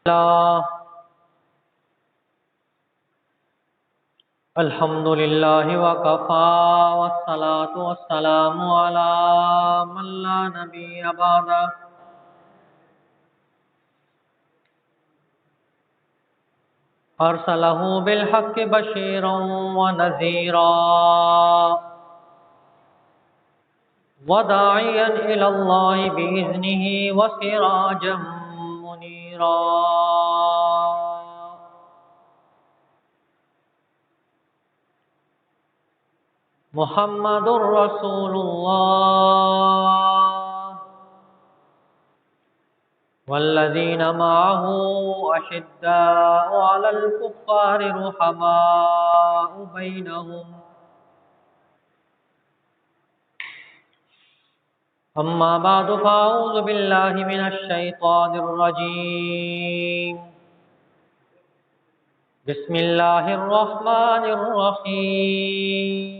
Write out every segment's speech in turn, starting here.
الله الحمد لله وكفى والصلاة والسلام على من لا نبي بعده أرسله بالحق بشيرا ونذيرا وداعيا إلى الله بإذنه وسراجا منيرا محمد رسول الله والذين معه أشداء على الكفار رحماء بينهم أما بعد فأعوذ بالله من الشيطان الرجيم بسم الله الرحمن الرحيم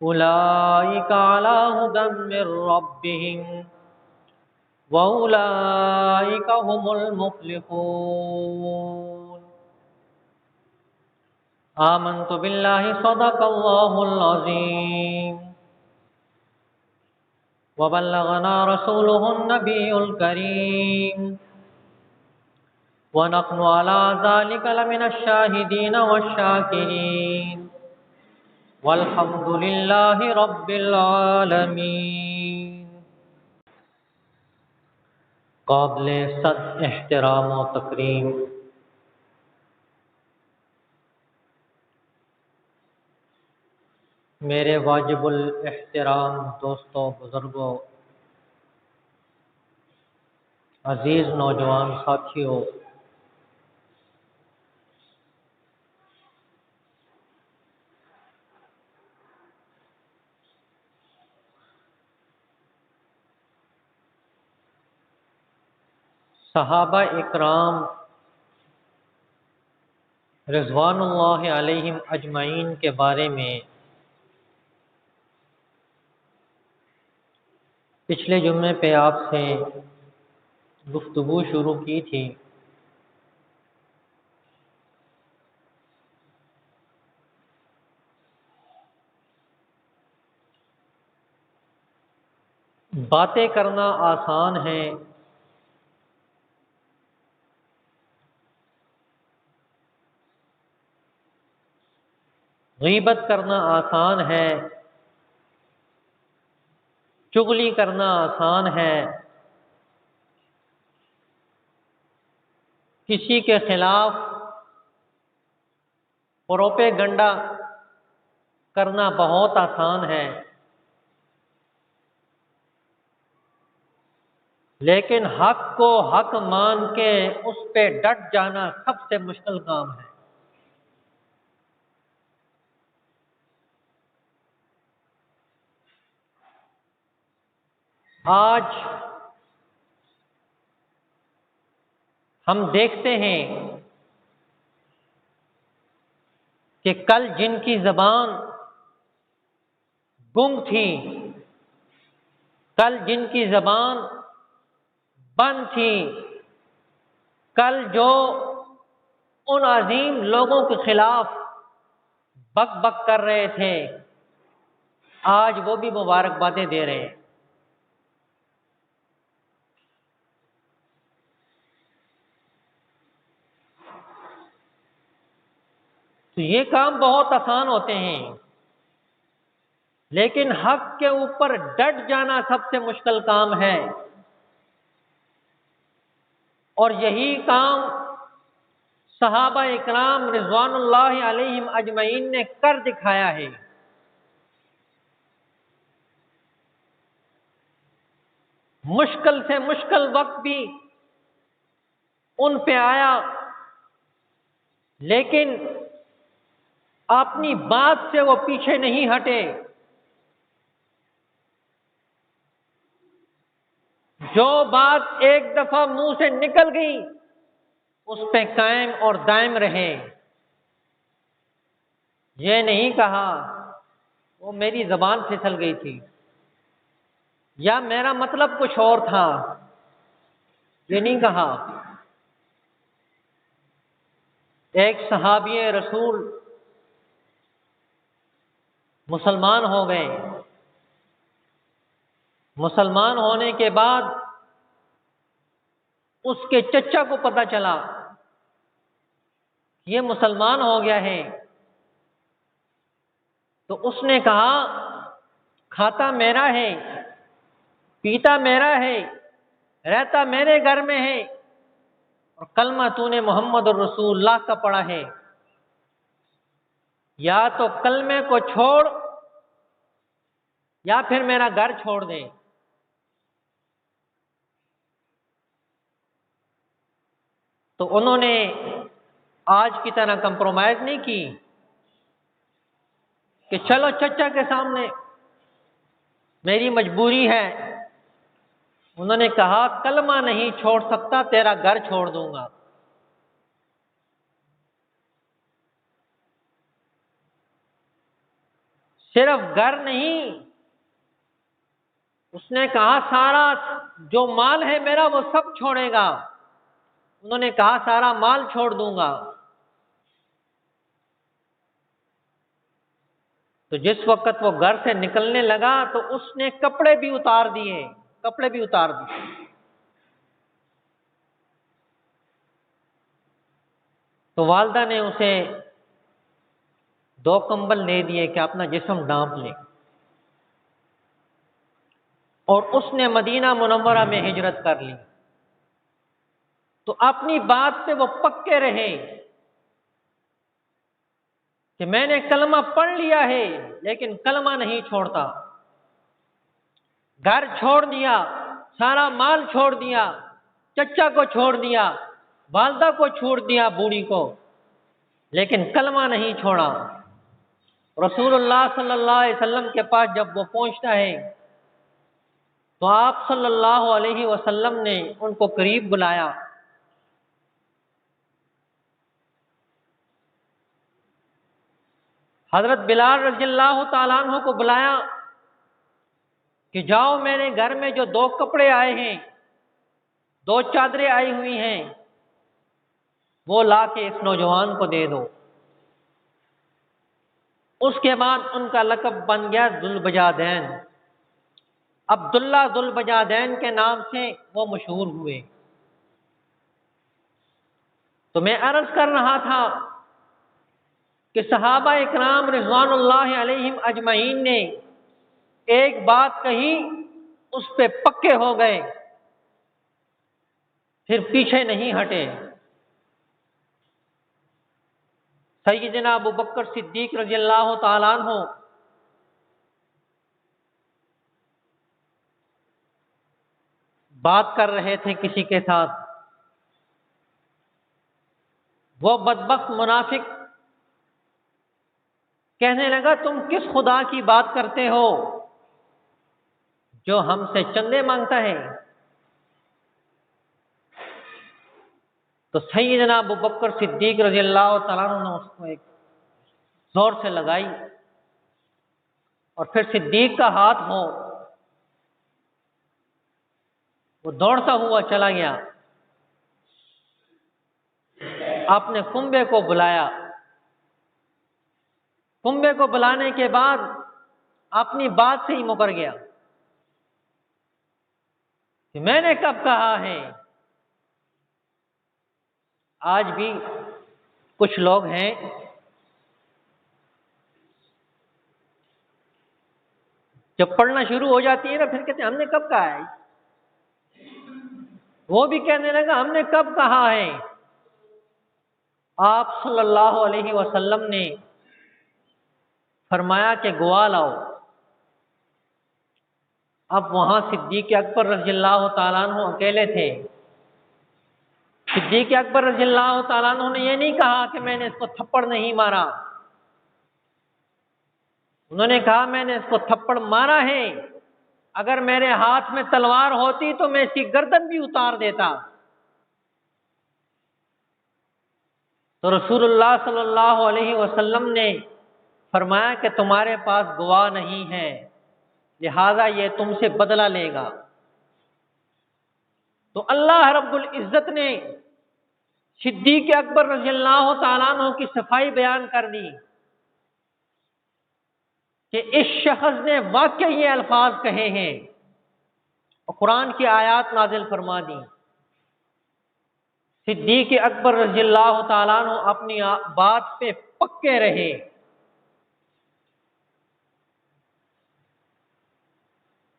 أولئك على هدى من ربهم وأولئك هم المفلحون آمنت بالله صدق الله العظيم وبلغنا رسوله النبي الكريم ونحن على ذلك لمن الشاهدين والشاكرين والحمد لله رب العالمين۔ قابل صد احترام و تکریم میرے واجب الاحترام دوستوں، بزرگوں، عزیز نوجوان ساتھیوں، صحابہ اکرام رضوان اللہ علیہم اجمعین کے بارے میں پچھلے جمعے پہ آپ سے گفتگو شروع کی تھی۔ باتیں کرنا آسان ہے، غیبت کرنا آسان ہے، چغلی کرنا آسان ہے، کسی کے خلاف پروپیگنڈا کرنا بہت آسان ہے، لیکن حق کو حق مان کے اس پہ ڈٹ جانا سب سے مشکل کام ہے۔ آج ہم دیکھتے ہیں کہ کل جن کی زبان گنگ تھی، کل جن کی زبان بند تھی، کل جو ان عظیم لوگوں کے خلاف بک بک کر رہے تھے، آج وہ بھی مبارکبادیں دے رہے ہیں۔ تو یہ کام بہت آسان ہوتے ہیں، لیکن حق کے اوپر ڈٹ جانا سب سے مشکل کام ہے، اور یہی کام صحابہ اکرام رضوان اللہ علیہم اجمعین نے کر دکھایا ہے۔ مشکل سے مشکل وقت بھی ان پہ آیا، لیکن اپنی بات سے وہ پیچھے نہیں ہٹے۔ جو بات ایک دفعہ منہ سے نکل گئی اس پہ قائم اور دائم رہے۔ یہ نہیں کہا وہ میری زبان پھسل گئی تھی، یا میرا مطلب کچھ اور تھا، یہ نہیں کہا۔ ایک صحابی رسول مسلمان ہو گئے، مسلمان ہونے کے بعد اس کے چچا کو پتہ چلا یہ مسلمان ہو گیا ہے، تو اس نے کہا کھاتا میرا ہے، پیتا میرا ہے، رہتا میرے گھر میں ہے، اور کلمہ تو نے محمد الرسول اللہ کا پڑھا ہے، یا تو کلمے کو چھوڑ یا پھر میرا گھر چھوڑ دے۔ تو انہوں نے آج کی طرح کمپرومائز نہیں کی کہ چلو چچا کے سامنے میری مجبوری ہے، انہوں نے کہا کلمہ نہیں چھوڑ سکتا، تیرا گھر چھوڑ دوں گا۔ صرف گھر نہیں، اس نے کہا سارا جو مال ہے میرا وہ سب چھوڑے گا، انہوں نے کہا سارا مال چھوڑ دوں گا۔ تو جس وقت وہ گھر سے نکلنے لگا تو اس نے کپڑے بھی اتار دیے، کپڑے بھی اتار دیے۔ تو والدہ نے اسے 2 کمبل دے دیے کہ اپنا جسم ڈھانپ لے، اور اس نے مدینہ منورہ میں ہجرت کر لی۔ تو اپنی بات پہ وہ پکے رہے کہ میں نے کلمہ پڑھ لیا ہے لیکن کلمہ نہیں چھوڑتا۔ گھر چھوڑ دیا، سارا مال چھوڑ دیا، چچا کو چھوڑ دیا، والدہ کو چھوڑ دیا، بوڑھی کو، لیکن کلمہ نہیں چھوڑا۔ رسول اللہ صلی اللہ علیہ وسلم کے پاس جب وہ پہنچتا ہے تو آپ صلی اللہ علیہ وسلم نے ان کو قریب بلایا، حضرت بلال رضی اللہ تعالیٰ عنہ کو بلایا کہ جاؤ میرے گھر میں جو 2 کپڑے آئے ہیں، 2 چادریں آئی ہوئی ہیں، وہ لا کے اس نوجوان کو دے دو۔ اس کے بعد ان کا لقب بن گیا ذوالبجادین، عبداللہ ذوالبجادین کے نام سے وہ مشہور ہوئے۔ تو میں عرض کر رہا تھا کہ صحابہ اکرام رضوان اللہ علیہم اجمعین نے ایک بات کہی، اس پہ پکے ہو گئے، پھر پیچھے نہیں ہٹے۔ سیدنا ابو بکر صدیق رضی اللہ تعالیٰ عنہ بات کر رہے تھے کسی کے ساتھ، وہ بدبخت منافق کہنے لگا تم کس خدا کی بات کرتے ہو جو ہم سے چندے مانگتا ہے؟ تو سیدنا ابو بکر صدیق رضی اللہ تعالیٰ عنہ نے اس کو ایک زور سے لگائی، اور پھر صدیق کا ہاتھ ہو وہ دوڑتا ہوا چلا گیا، آپ نے کنبے کو بلایا، کنبے کو بلانے کے بعد اپنی بات سے ہی مکر گیا کہ میں نے کب کہا ہے۔ آج بھی کچھ لوگ ہیں جب پڑھنا شروع ہو جاتی ہے نا پھر کہتے ہیں ہم نے کب کہا ہے، وہ بھی کہنے لگا ہم نے کب کہا ہے۔ آپ صلی اللہ علیہ وسلم نے فرمایا کہ گواہ لاؤ۔ اب وہاں صدیق اکبر رضی اللہ تعالیٰ عنہ اکیلے تھے۔ صدیق اکبر رضی اللہ تعالیٰ عنہ نے یہ نہیں کہا کہ میں نے اس کو تھپڑ نہیں مارا، انہوں نے کہا میں نے اس کو تھپڑ مارا ہے، اگر میرے ہاتھ میں تلوار ہوتی تو میں اس کی گردن بھی اتار دیتا۔ تو رسول اللہ صلی اللہ علیہ وسلم نے فرمایا کہ تمہارے پاس گواہ نہیں ہے، لہذا یہ تم سے بدلہ لے گا۔ تو اللہ رب العزت نے صدیق اکبر رضی اللہ تعالیٰ عنہ کی صفائی بیان کر دی کہ اس شخص نے واقعی یہ الفاظ کہے ہیں، اور قرآن کی آیات نازل فرما دی۔ صدیق اکبر رضی اللہ تعالیٰ عنہ اپنی بات پہ پکے رہے۔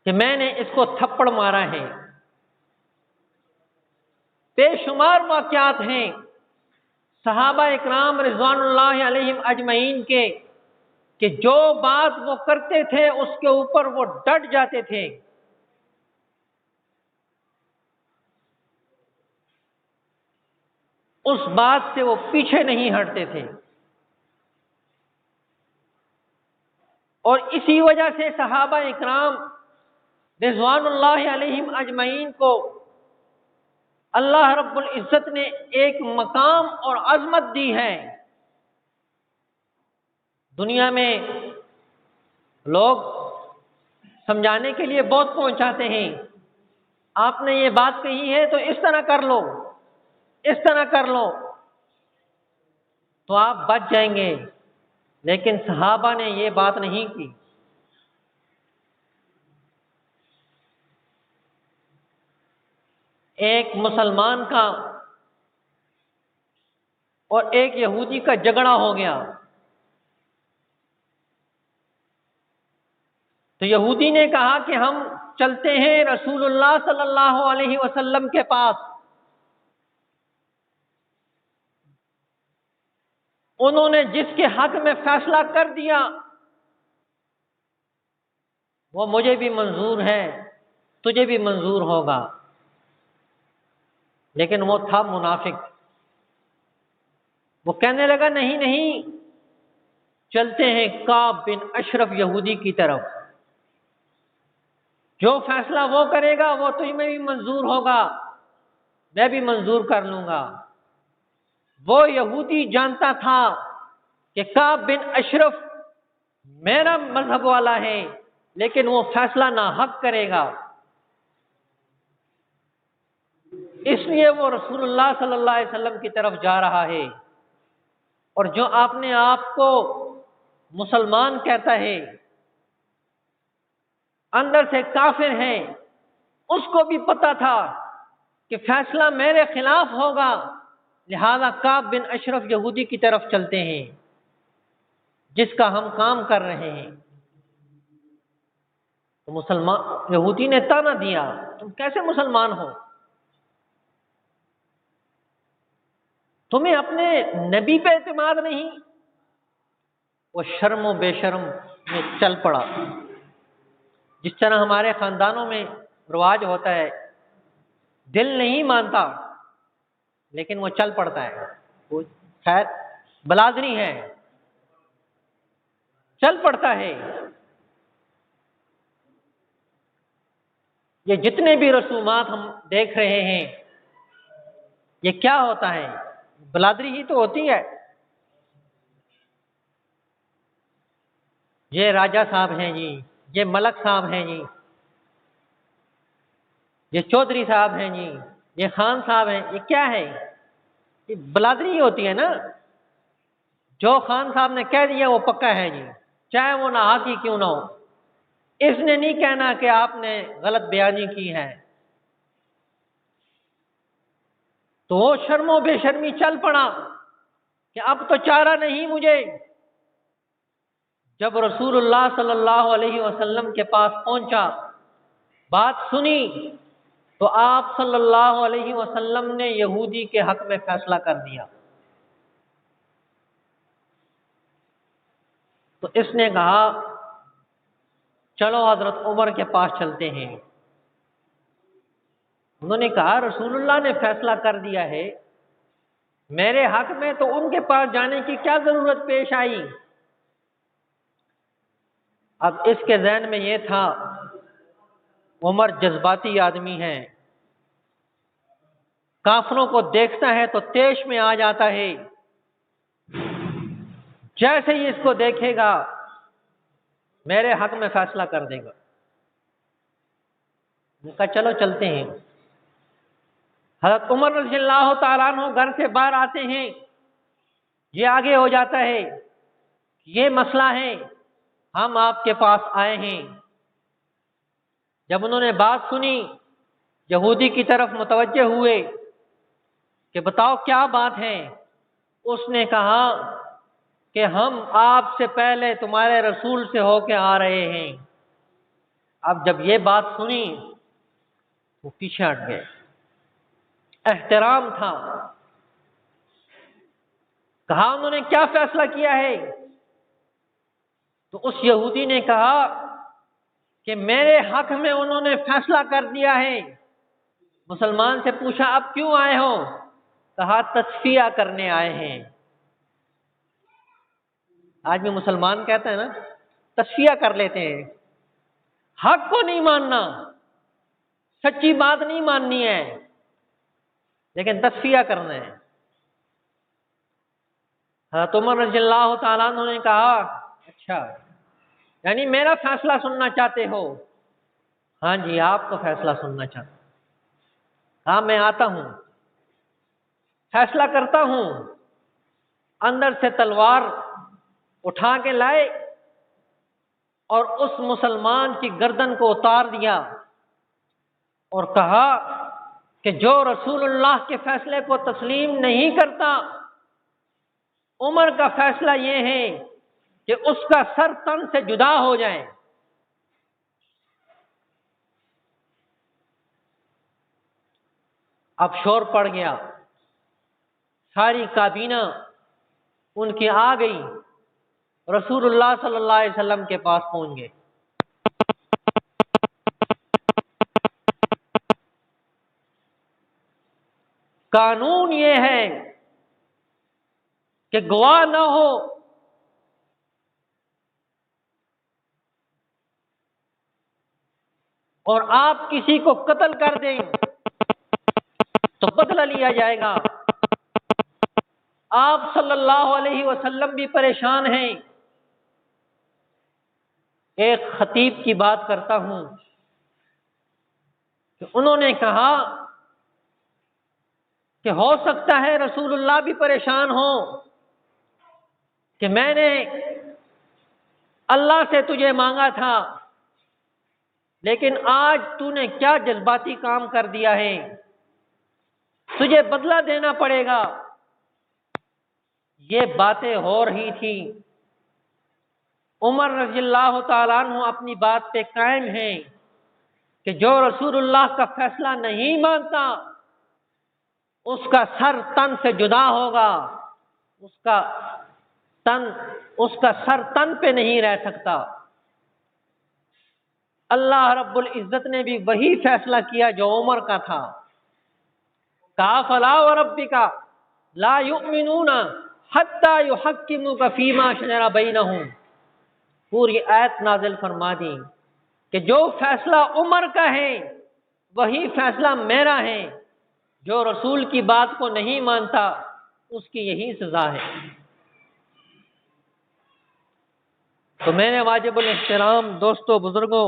کہ میں نے اس کو تھپڑ مارا ہے۔ بے شمار واقعات ہیں صحابہ اکرام رضوان اللہ علیہم اجمعین کے، کہ جو بات وہ کرتے تھے اس کے اوپر وہ ڈٹ جاتے تھے۔ اس بات سے وہ پیچھے نہیں ہٹتے تھے، اور اسی وجہ سے صحابہ اکرام رضوان اللہ علیہم اجمعین کو اللہ رب العزت نے ایک مقام اور عظمت دی ہے۔ دنیا میں لوگ سمجھانے کے لیے بہت پہنچاتے ہیں، آپ نے یہ بات کہی ہے تو اس طرح کر لو، اس طرح کر لو تو آپ بچ جائیں گے، لیکن صحابہ نے یہ بات نہیں کی۔ ایک مسلمان کا اور ایک یہودی کا جھگڑا ہو گیا، تو یہودی نے کہا کہ ہم چلتے ہیں رسول اللہ صلی اللہ علیہ وسلم کے پاس، انہوں نے جس کے حق میں فیصلہ کر دیا وہ مجھے بھی منظور ہے، تجھے بھی منظور ہوگا۔ لیکن وہ تھا منافق، وہ کہنے لگا نہیں نہیں، چلتے ہیں کعب بن اشرف یہودی کی طرف، جو فیصلہ وہ کرے گا وہ تجھ میں بھی منظور ہوگا، میں بھی منظور کر لوں گا۔ وہ یہودی جانتا تھا کہ کعب بن اشرف میرا مذہب والا ہے، لیکن وہ فیصلہ ناحق کرے گا، اس لیے وہ رسول اللہ صلی اللہ علیہ وسلم کی طرف جا رہا ہے۔ اور جو اپنے آپ کو مسلمان کہتا ہے، اندر سے کافر ہے، اس کو بھی پتا تھا کہ فیصلہ میرے خلاف ہوگا، لہذا کعب بن اشرف یہودی کی طرف چلتے ہیں جس کا ہم کام کر رہے ہیں۔ تو مسلمان یہودی نے طعنہ دیا، تم کیسے مسلمان ہو؟ تمہیں اپنے نبی پہ اعتماد نہیں؟ وہ شرم و بے شرم میں چل پڑا، جس طرح ہمارے خاندانوں میں رواج ہوتا ہے، دل نہیں مانتا لیکن وہ چل پڑتا ہے، وہ خیر بلادری ہے، چل پڑتا ہے۔ یہ جتنے بھی رسومات ہم دیکھ رہے ہیں، یہ کیا ہوتا ہے؟ بلادری ہی تو ہوتی ہے۔ یہ راجہ صاحب ہیں جی، یہ ملک صاحب ہیں جی، یہ چودھری صاحب ہیں جی، یہ خان صاحب ہیں، یہ کیا ہے؟ یہ بلادری ہی ہوتی ہے نا۔ جو خان صاحب نے کہہ دیا وہ پکا ہے جی، چاہے وہ ناحق ہی کیوں نہ ہو، اس نے نہیں کہنا کہ آپ نے غلط بیانی کی ہے۔ تو وہ شرم و بے شرمی چل پڑا کہ اب تو چارہ نہیں مجھے۔ جب رسول اللہ صلی اللہ علیہ وسلم کے پاس پہنچا، بات سنی، تو آپ صلی اللہ علیہ وسلم نے یہودی کے حق میں فیصلہ کر دیا۔ تو اس نے کہا چلو حضرت عمر کے پاس چلتے ہیں۔ انہوں نے کہا رسول اللہ نے فیصلہ کر دیا ہے، میرے حق میں تو ان کے پاس جانے کی کیا ضرورت پیش آئی؟ اب اس کے ذہن میں یہ تھا عمر جذباتی آدمی ہے، کافروں کو دیکھتا ہے تو تیش میں آ جاتا ہے، جیسے ہی اس کو دیکھے گا میرے حق میں فیصلہ کر دے گا۔ نے کہا چلو چلتے ہیں۔ حضرت عمر رضی اللہ تعالیٰ عنہ گھر سے باہر آتے ہیں، یہ آگے ہو جاتا ہے، یہ مسئلہ ہے، ہم آپ کے پاس آئے ہیں۔ جب انہوں نے بات سنی، یہودی کی طرف متوجہ ہوئے کہ بتاؤ کیا بات ہے۔ اس نے کہا کہ ہم آپ سے پہلے تمہارے رسول سے ہو کے آ رہے ہیں۔ اب جب یہ بات سنی وہ پیچھے ہٹ گئے، احترام تھا۔ کہا انہوں نے کیا فیصلہ کیا ہے؟ تو اس یہودی نے کہا کہ میرے حق میں انہوں نے فیصلہ کر دیا ہے۔ مسلمان سے پوچھا اب کیوں آئے ہو؟ کہا تصفیہ کرنے آئے ہیں۔ آج بھی مسلمان کہتا ہے نا تصفیہ کر لیتے ہیں، حق کو نہیں ماننا، سچی بات نہیں ماننی ہے لیکن تصفیہ کرنا ہے۔ حضرت عمر رضی اللہ تعالیٰ عنہ نے کہا اچھا یعنی میرا فیصلہ سننا چاہتے ہو؟ ہاں جی آپ کا فیصلہ سننا چاہتا ہوں۔ ہاں میں آتا ہوں، فیصلہ کرتا ہوں۔ اندر سے تلوار اٹھا کے لائے اور اس مسلمان کی گردن کو اتار دیا اور کہا کہ جو رسول اللہ کے فیصلے کو تسلیم نہیں کرتا، عمر کا فیصلہ یہ ہے کہ اس کا سر تن سے جدا ہو جائے۔ اب شور پڑ گیا، ساری کابینہ ان کی آ گئی، رسول اللہ صلی اللہ علیہ وسلم کے پاس پہنچ گئے۔ قانون یہ ہے کہ گواہ نہ ہو، اور آپ کسی کو قتل کر دیں تو بدلہ لیا جائے گا۔ آپ صلی اللہ علیہ وسلم بھی پریشان ہیں۔ ایک خطیب کی بات کرتا ہوں کہ انہوں نے کہا کہ ہو سکتا ہے رسول اللہ بھی پریشان ہوں کہ میں نے اللہ سے تجھے مانگا تھا لیکن آج تو نے کیا جذباتی کام کر دیا ہے، تجھے بدلہ دینا پڑے گا۔ یہ باتیں ہو رہی تھی، عمر رضی اللہ تعالیٰ عنہ اپنی بات پہ قائم ہیں کہ جو رسول اللہ کا فیصلہ نہیں مانتا اس کا سر تن سے جدا ہوگا، اس کا سر تن پہ نہیں رہ سکتا۔ اللہ رب العزت نے بھی وہی فیصلہ کیا جو عمر کا تھا۔ کہا فلا وربک لا یؤمنون حتی یحکموک فیما شجر بینہم، پوری آیت نازل فرما دی کہ جو فیصلہ عمر کا ہے وہی فیصلہ میرا ہے، جو رسول کی بات کو نہیں مانتا اس کی یہی سزا ہے۔ تو میں نے واجب الاحترام دوستو بزرگوں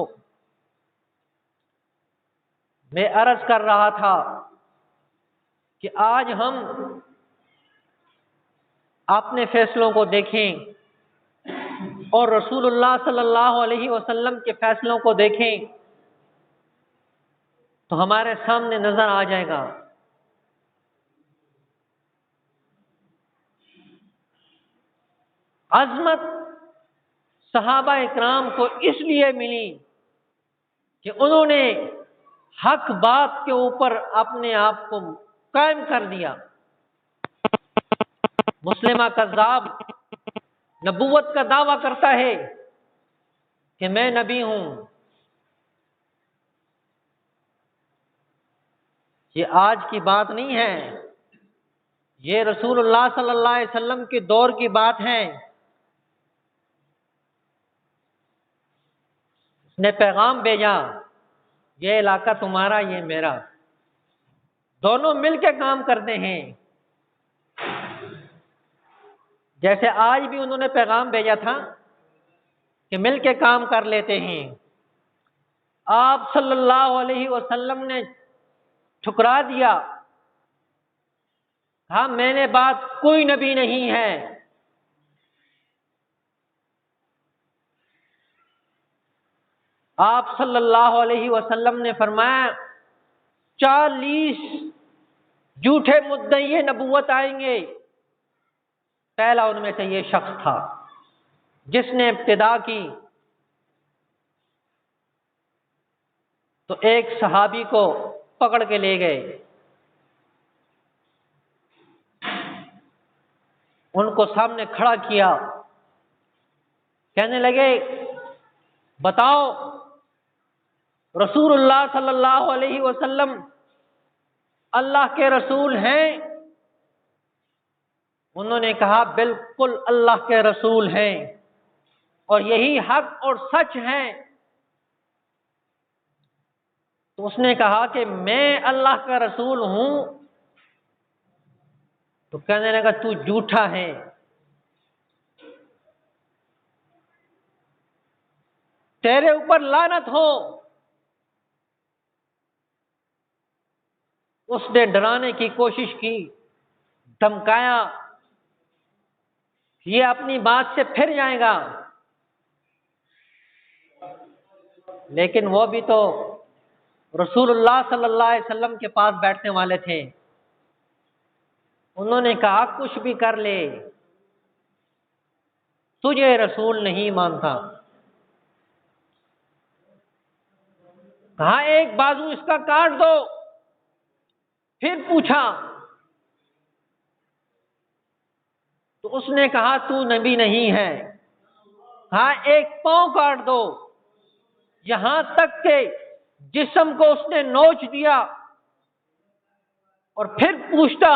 میں عرض کر رہا تھا کہ آج ہم اپنے فیصلوں کو دیکھیں اور رسول اللہ صلی اللہ علیہ وسلم کے فیصلوں کو دیکھیں تو ہمارے سامنے نظر آ جائے گا عظمت صحابہ اکرام کو اس لیے ملی کہ انہوں نے حق بات کے اوپر اپنے آپ کو قائم کر دیا۔ مسلمہ کذاب نبوت کا دعویٰ کرتا ہے کہ میں نبی ہوں، یہ آج کی بات نہیں ہے، یہ رسول اللہ صلی اللہ علیہ وسلم کے دور کی بات ہے۔ اس نے پیغام بھیجا، یہ علاقہ تمہارا یہ میرا، دونوں مل کے کام کرتے ہیں۔ جیسے آج بھی انہوں نے پیغام بھیجا تھا کہ مل کے کام کر لیتے ہیں۔ آپ صلی اللہ علیہ وسلم نے ٹھکرا دیا، کہا میں نے بات کوئی نبی نہیں ہے۔ آپ صلی اللہ علیہ وسلم نے فرمایا 40 جھوٹے مدعی نبوت آئیں گے۔ پہلا ان میں سے یہ شخص تھا جس نے ابتدا کی تو ایک صحابی کو پکڑ کے لے گئے، ان کو سامنے کھڑا کیا، کہنے لگے بتاؤ رسول اللہ صلی اللہ علیہ وسلم اللہ کے رسول ہیں؟ انہوں نے کہا بالکل اللہ کے رسول ہیں اور یہی حق اور سچ ہے۔ تو اس نے کہا کہ میں اللہ کا رسول ہوں، تو کہنے لگا تو جھوٹا ہے، تیرے اوپر لعنت ہو۔ اس نے ڈرانے کی کوشش کی، دھمکایا، یہ اپنی بات سے پھر جائے گا، لیکن وہ بھی تو رسول اللہ صلی اللہ علیہ وسلم کے پاس بیٹھنے والے تھے۔ انہوں نے کہا کچھ بھی کر لے، تجھے رسول نہیں مانتا۔ کہا ایک بازو اس کا کاٹ دو۔ پھر پوچھا تو اس نے کہا تو نبی نہیں ہے۔ کہا ایک پاؤں کاٹ دو، یہاں تک کہ جسم کو اس نے نوچ دیا، اور پھر پوچھتا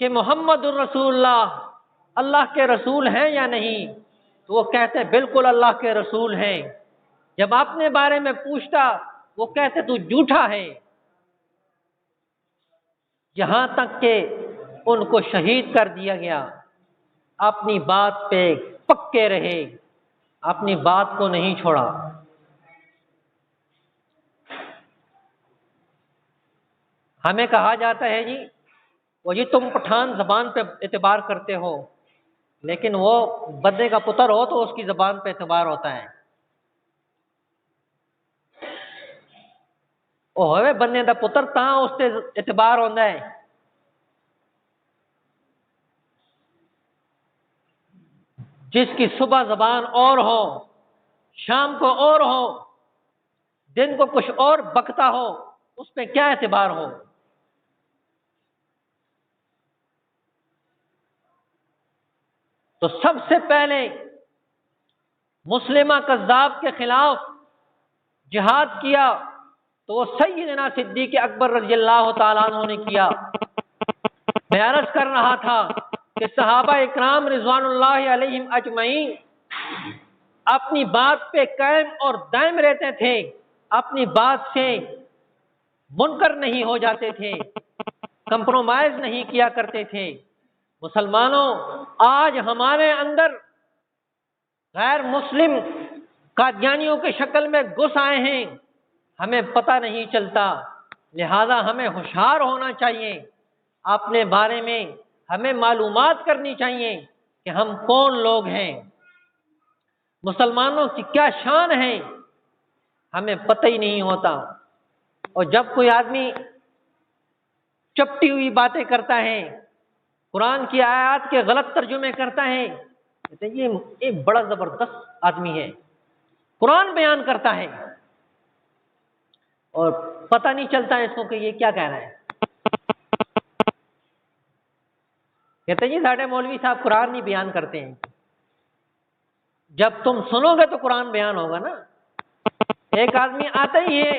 کہ محمد الرسول اللہ اللہ کے رسول ہیں یا نہیں، تو وہ کہتے بالکل اللہ کے رسول ہیں۔ جب اپنے بارے میں پوچھتا وہ کہتے تو جھوٹا ہے، یہاں تک کہ ان کو شہید کر دیا گیا۔ اپنی بات پہ پکے رہے، اپنی بات کو نہیں چھوڑا۔ ہمیں کہا جاتا ہے جی وہ جی تم پٹھان زبان پہ اعتبار کرتے ہو، لیکن وہ بندے کا پتر ہو تو اس کی زبان پہ اعتبار ہوتا ہے۔ وہ ہوئے بندے دا پتر تاں اس سے اعتبار ہوتا ہے۔ جس کی صبح زبان اور ہو، شام کو اور ہو، دن کو کچھ اور بکتا ہو، اس پہ کیا اعتبار ہو؟ تو سب سے پہلے مسلمہ کذاب کے خلاف جہاد کیا تو وہ سیدنا صدیق اکبر رضی اللہ تعالیٰ عنہ نے کیا۔ میں عرض کر رہا تھا کہ صحابہ اکرام رضوان اللہ علیہم اجمعین اپنی بات پہ قائم اور دائم رہتے تھے، اپنی بات سے منکر نہیں ہو جاتے تھے، کمپرومائز نہیں کیا کرتے تھے۔ مسلمانوں، آج ہمارے اندر غیر مسلم قادیانیوں کی شکل میں گھس آئے ہیں، ہمیں پتہ نہیں چلتا، لہذا ہمیں ہوشیار ہونا چاہیے۔ اپنے بارے میں ہمیں معلومات کرنی چاہیے کہ ہم کون لوگ ہیں، مسلمانوں کی کیا شان ہے، ہمیں پتہ ہی نہیں ہوتا۔ اور جب کوئی آدمی چپٹی ہوئی باتیں کرتا ہے، قرآن کی آیات کے غلط ترجمے کرتا ہے، کہتے ہیں یہ ایک بڑا زبردست آدمی ہے، قرآن بیان کرتا ہے، اور پتہ نہیں چلتا ہے اس کو کہ یہ کیا کہہ رہا ہے۔ کہتے ہیں جی ساڈے مولوی صاحب قرآن نہیں بیان کرتے ہیں۔ جب تم سنو گے تو قرآن بیان ہوگا نا۔ ایک آدمی آتا ہی ہے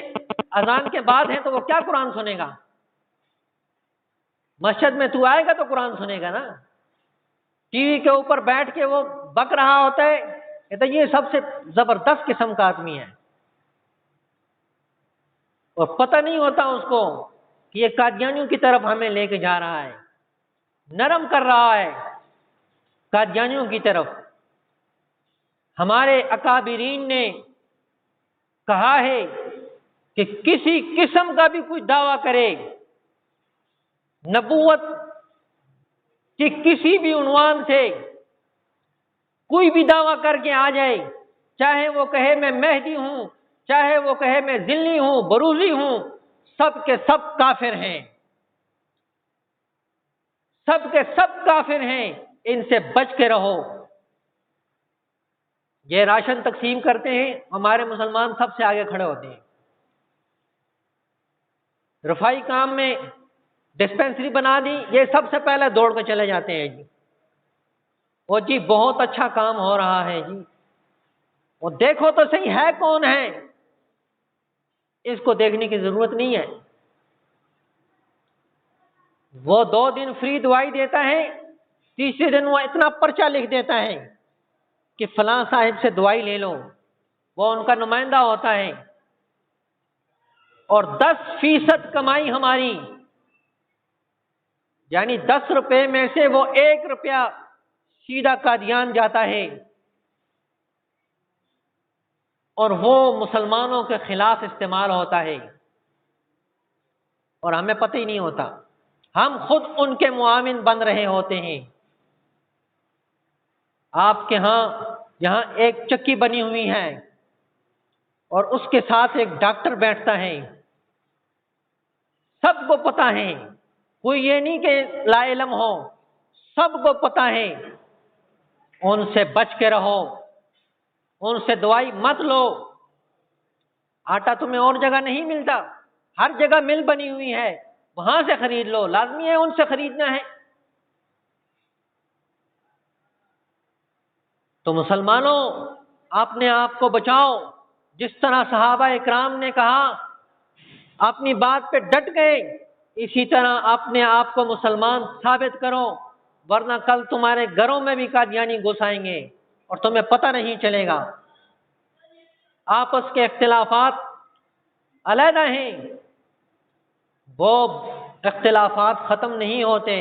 اذان کے بعد ہے تو وہ کیا قرآن سنے گا؟ مسجد میں تو آئے گا تو قرآن سنے گا نا۔ ٹی وی کے اوپر بیٹھ کے وہ بک رہا ہوتا ہے، کہتا ہے یہ سب سے زبردست قسم کا آدمی ہے، اور پتہ نہیں ہوتا اس کو کہ یہ قادیانیوں کی طرف ہمیں لے کے جا رہا ہے، نرم کر رہا ہے قادیانیوں کی طرف۔ ہمارے اکابرین نے کہا ہے کہ کسی قسم کا بھی کوئی دعویٰ کرے، نبوت کہ کسی بھی عنوان سے کوئی بھی دعویٰ کر کے آ جائے، چاہے وہ کہے میں مہدی ہوں، چاہے وہ کہے میں ذلی ہوں، بروزی ہوں، سب کے سب کافر ہیں، سب کے سب کافر ہیں، ان سے بچ کے رہو۔ یہ راشن تقسیم کرتے ہیں، ہمارے مسلمان سب سے آگے کھڑے ہوتے ہیں، رفائی کام میں ڈسپینسری بنا دی، یہ سب سے پہلے دوڑ کے چلے جاتے ہیں جی، وہ جی بہت اچھا کام ہو رہا ہے جی، وہ دیکھو تو صحیح ہے کون ہے، اس کو دیکھنے کی ضرورت نہیں ہے۔ وہ 2 دن فری دوائی دیتا ہے، تیسرے دن وہ اتنا پرچہ لکھ دیتا ہے کہ فلاں صاحب سے دوائی لے لو، وہ ان کا نمائندہ ہوتا ہے، اور 10% کمائی ہماری، یعنی 10 روپے میں سے وہ 1 روپیہ سیدھا قادیان جاتا ہے، اور وہ مسلمانوں کے خلاف استعمال ہوتا ہے، اور ہمیں پتہ ہی نہیں ہوتا، ہم خود ان کے معاون بن رہے ہوتے ہیں۔ آپ کے ہاں یہاں ایک چکی بنی ہوئی ہے، اور اس کے ساتھ ایک ڈاکٹر بیٹھتا ہے، سب کو پتہ ہے، کوئی یہ نہیں کہ لا علم ہو، سب کو پتہ ہے، ان سے بچ کے رہو، ان سے دوائی مت لو۔ آٹا تمہیں اور جگہ نہیں ملتا، ہر جگہ مل بنی ہوئی ہے، وہاں سے خرید لو، لازمی ہے ان سے خریدنا ہے۔ تو مسلمانوں، اپنے آپ کو بچاؤ، جس طرح صحابہ اکرام نے کہا اپنی بات پہ ڈٹ گئے، اسی طرح اپنے آپ کو مسلمان ثابت کرو، ورنہ کل تمہارے گھروں میں بھی قادیانی گھس آئیں گے اور تمہیں پتہ نہیں چلے گا۔ آپس کے اختلافات علیحدہ ہیں، وہ اختلافات ختم نہیں ہوتے،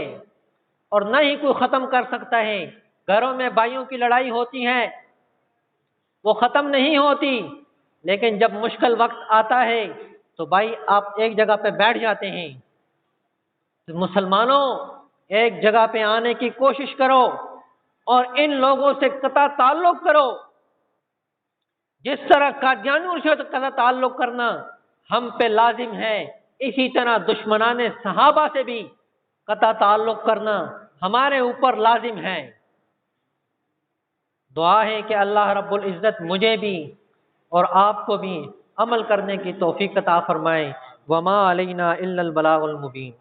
اور نہ ہی کوئی ختم کر سکتا ہے۔ گھروں میں بھائیوں کی لڑائی ہوتی ہے، وہ ختم نہیں ہوتی، لیکن جب مشکل وقت آتا ہے تو بھائی آپ ایک جگہ پہ بیٹھ جاتے ہیں۔ مسلمانوں، ایک جگہ پہ آنے کی کوشش کرو اور ان لوگوں سے قطع تعلق کرو، جس طرح قادیانیوں سے قطع تعلق کرنا ہم پہ لازم ہے، اسی طرح دشمنان صحابہ سے بھی قطع تعلق کرنا ہمارے اوپر لازم ہے۔ دعا ہے کہ اللہ رب العزت مجھے بھی اور آپ کو بھی عمل کرنے کی توفیق عطا فرمائے۔ وما علینا الا البلاغ المبین۔